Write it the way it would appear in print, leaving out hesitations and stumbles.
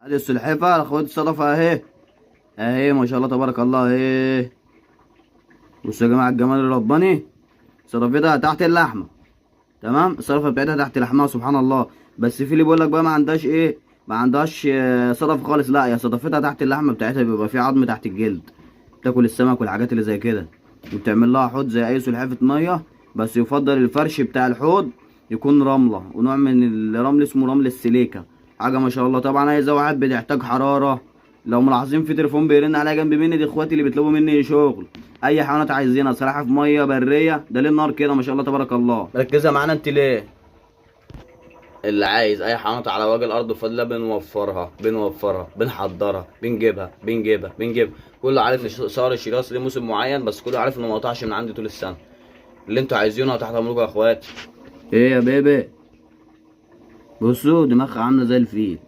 ادي السلحفة اخوات الصدفة اهي. اهي ما شاء الله تبارك الله اهي. بصوا يا جماعة الجمال الرباني. صدفتها تحت اللحمة. تمام، الصرفة بتاعتها تحت لحمها سبحان الله. بس في اللي بيقول لك بقى ما عندهاش ايه، ما عندهاش صدف خالص. لا، هي صدفتها تحت اللحمة بتاعتها بيبقى في عظم تحت الجلد. بتاكل السمك والحاجات اللي زي كده. وبتعمل لها حوض زي اي سلحفة مية. بس يفضل الفرش بتاع الحوض يكون رملة، ونوع من الرمل اسمه رمل السيليكا. حاجة ما شاء الله. طبعا عايزة واحد بتحتاج حرارة. لو ملاحظين في تليفون بيرن عليا جنب مني، دي اخواتي اللي بيطلبوا مني شغل. اي حيوانات عايزينها صراحة في مية برية، ده ليل نهار كده ما شاء الله تبارك الله. مركزة معانا انت ليه؟ اللي عايز اي حيوانات على وجه الارض بفضل الله بنوفرها بنجيبها. كله عارف شهر الشراس ليه موسم معين، بس كله عارف انه ما قطعش من عندي طول السنه. اللي انتوا عايزينه تحت امركم يا اخوات. ايه يا بيبي؟ بصوا دماغها عامله زي الفيل.